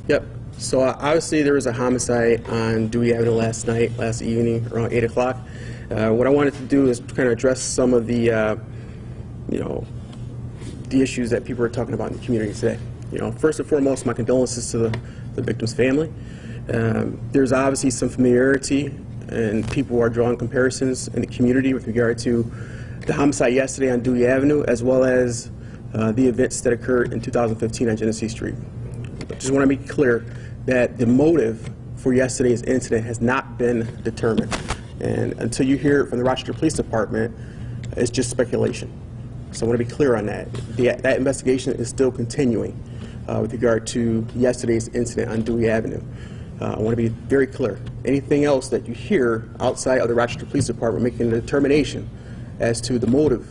Yep. So obviously there was a homicide on Dewey Avenue last evening, around 8 o'clock. What I wanted to do is kind of address some of the, the issues that people are talking about in the community today. First and foremost, my condolences to the victim's family. There's obviously some familiarity, and people are drawing comparisons in the community with regard to the homicide yesterday on Dewey Avenue, as well as the events that occurred in 2015 on Genesee Street. I just want to make clear that the motive for yesterday's incident has not been determined. And until you hear it from the Rochester Police Department, it's just speculation. So I want to be clear on that. That investigation is still continuing with regard to yesterday's incident on Dewey Avenue. I want to be very clear. Anything else that you hear outside of the Rochester Police Department making a determination as to the motive,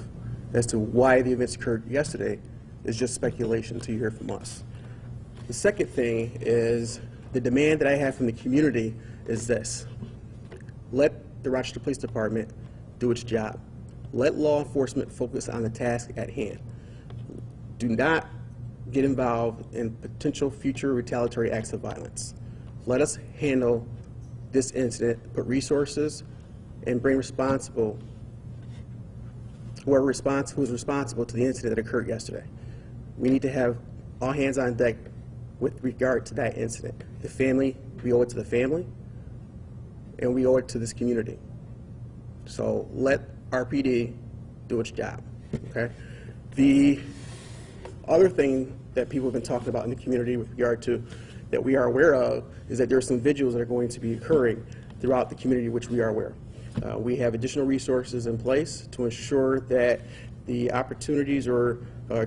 as to why the events occurred yesterday, is just speculation until you hear from us. The second thing is the demand that I have from the community is this. Let the Rochester Police Department do its job. Let law enforcement focus on the task at hand. Do not get involved in potential future retaliatory acts of violence. Let us handle this incident, put resources, and bring responsible, who's responsible to the incident that occurred yesterday. We need to have all hands on deck with regard to that incident. The family, we owe it to the family, and we owe it to this community. So let RPD do its job, okay? The other thing that people have been talking about in the community with regard to, that we are aware of, is that there are some vigils that are going to be occurring throughout the community, which we are aware. We have additional resources in place to ensure that the opportunities or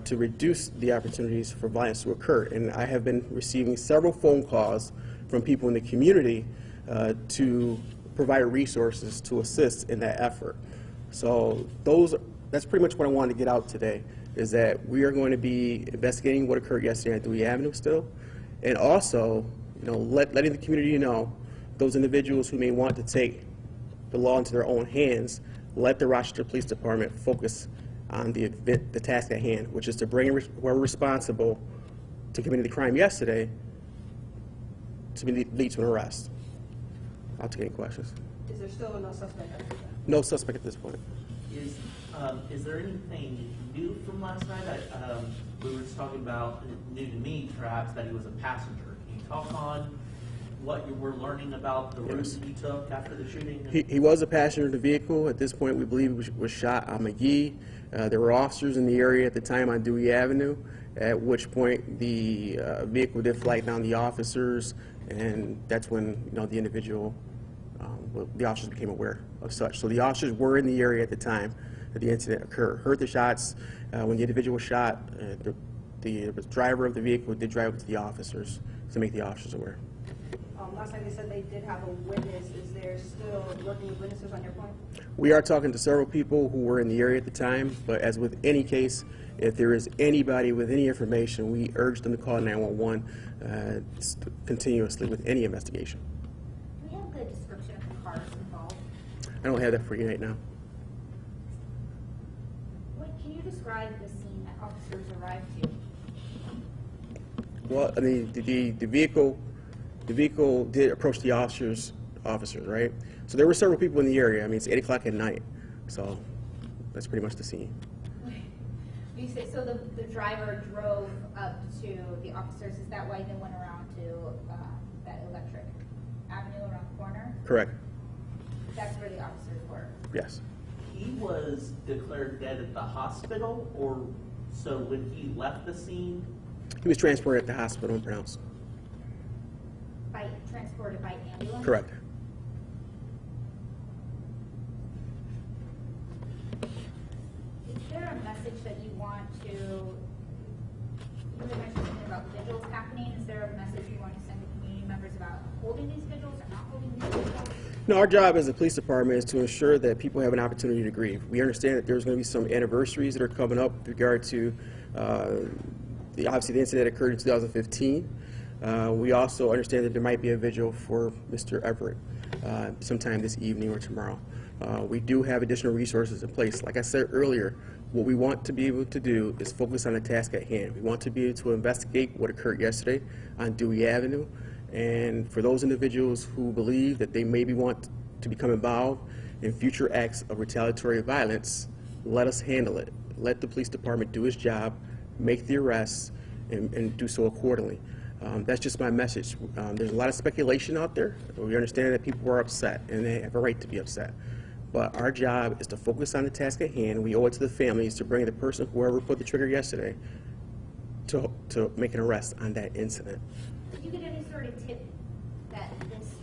to reduce the opportunities for violence to occur. And I have been receiving several phone calls from people in the community to provide resources to assist in that effort. So that's pretty much what I wanted to get out today, is that we are going to be investigating what occurred yesterday at Dewey Avenue still, and also letting the community know, those individuals who may want to take the law into their own hands, let the Rochester Police Department focus on the task at hand, which is to bring whoever responsible to committing the crime yesterday to lead to an arrest. I'll take any questions. Is there still no suspect? No suspect at this point. Is there anything new from last night? We were just talking about, new to me, perhaps, that he was a passenger. Can you talk on what you were learning about the route that he took after the shooting? He was a passenger in the vehicle. At this point, we believe he was shot on McGee. There were officers in the area at the time on Dewey Avenue, at which point the vehicle did flag down the officers, and that's when the individual, the officers became aware of such. So the officers were in the area at the time that the incident occurred. Heard the shots. When the individual was shot, the driver of the vehicle did drive up to the officers to make the officers aware. Last night they said they did have a witness. Is there still working with witnesses on your point? We are talking to several people who were in the area at the time, but as with any case, if there is anybody with any information, we urge them to call 911 continuously with any investigation. Do we have the description of the cars involved? I don't have that for you right now. Can you describe the scene that officers arrived to? Well, I mean, the vehicle did approach the officers, right? So there were several people in the area. I mean, it's 8 o'clock at night, so that's pretty much the scene. You say, so the driver drove up to the officers. Is that why they went around to that electric avenue around the corner? Correct. That's where the officers were? Yes. He was declared dead at the hospital, or so when he left the scene? He was transported at the hospital and pronounced. Transported by ambulance? Correct. Is there a message that you want to, you mentioned something about vigils happening. Is there a message you want to send to community members about holding these vigils or not holding these vigils? No, our job as a police department is to ensure that people have an opportunity to grieve. We understand that there's going to be some anniversaries that are coming up with regard to obviously the incident that occurred in 2015. We also understand that there might be a vigil for Mr. Everett sometime this evening or tomorrow. We do have additional resources in place. Like I said earlier, What we want to be able to do is focus on the task at hand. We want to be able to investigate what occurred yesterday on Dewey Avenue. And for those individuals who believe that they maybe want to become involved in future acts of retaliatory violence, let us handle it. Let the police department do its job, make the arrests, and do so accordingly. That's just my message. There's a lot of speculation out there. We understand that people are upset, and they have a right to be upset. But our job is to focus on the task at hand. We owe it to the families to bring the person, whoever put the trigger yesterday, to make an arrest on that incident. Did you get any sort of tip that this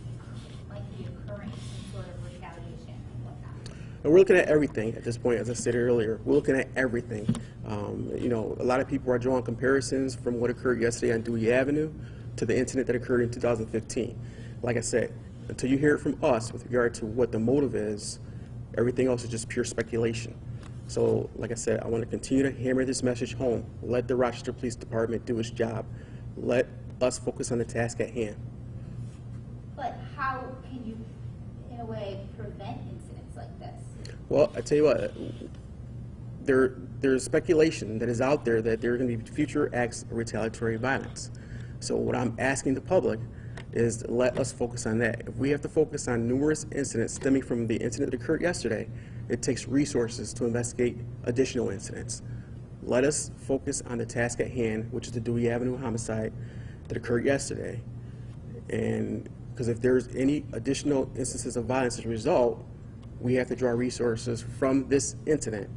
might be occurring, some sort of retaliation and whatnot? And we're looking at everything at this point, as I said earlier. We're looking at everything. You know, a lot of people are drawing comparisons from what occurred yesterday on Dewey Avenue to the incident that occurred in 2015. Like I said, until you hear it from us with regard to what the motive is, everything else is just pure speculation. So, like I said, I want to continue to hammer this message home. Let the Rochester Police Department do its job. Let us focus on the task at hand. But how can you, in a way, prevent incidents like this? Well, I tell you what, there's speculation that is out there that there are going to be future acts of retaliatory violence. So what I'm asking the public is to let us focus on that. If we have to focus on numerous incidents stemming from the incident that occurred yesterday, it takes resources to investigate additional incidents. Let us focus on the task at hand, which is the Dewey Avenue homicide that occurred yesterday. And because if there's any additional instances of violence as a result, we have to draw resources from this incident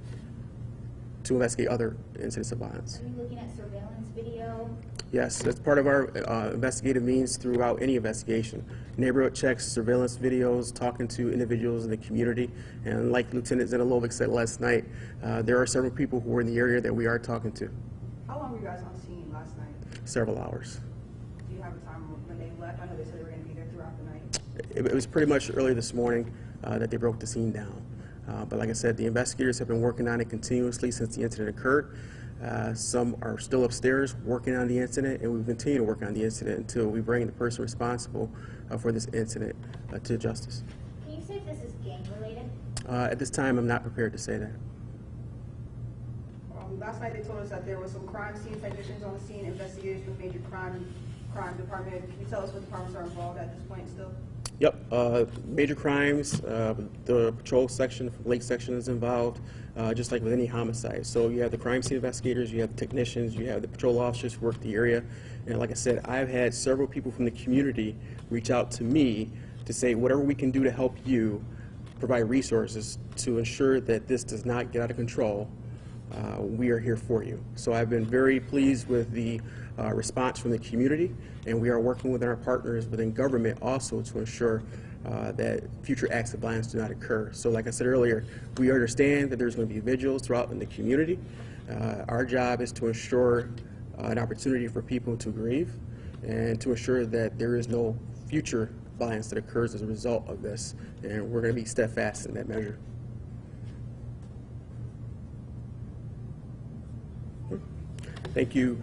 to investigate other incidents of violence. Are you looking at surveillance video? Yes, that's part of our investigative means throughout any investigation. Neighborhood checks, surveillance videos, talking to individuals in the community. And like Lieutenant Zenilovic said last night, there are several people who were in the area that we are talking to. How long were you guys on scene last night? Several hours. Do you have a time when they left? I know they said they were going to be there throughout the night. It was pretty much early this morning that they broke the scene down. But like I said, the investigators have been working on it continuously since the incident occurred. Some are still upstairs working on the incident, and we continue to work on the incident until we bring the person responsible for this incident to justice. Can you say if this is gang-related? At this time, I'm not prepared to say that. Last night they told us that there was some crime scene technicians on the scene, investigators with major crime department. Can you tell us what departments are involved at this point still? Yep, major crimes, the patrol section, Lake section is involved, just like with any homicide. So you have the crime scene investigators, you have the technicians, you have the patrol officers who work the area. And like I said, I've had several people from the community reach out to me to say whatever we can do to help you, provide resources to ensure that this does not get out of control. We are here for you. So I've been very pleased with the response from the community, and we are working with our partners within government also to ensure that future acts of violence do not occur. So like I said earlier, we understand that there's going to be vigils throughout in the community. Our job is to ensure an opportunity for people to grieve and to ensure that there is no future violence that occurs as a result of this, and we're going to be steadfast in that measure. Thank you.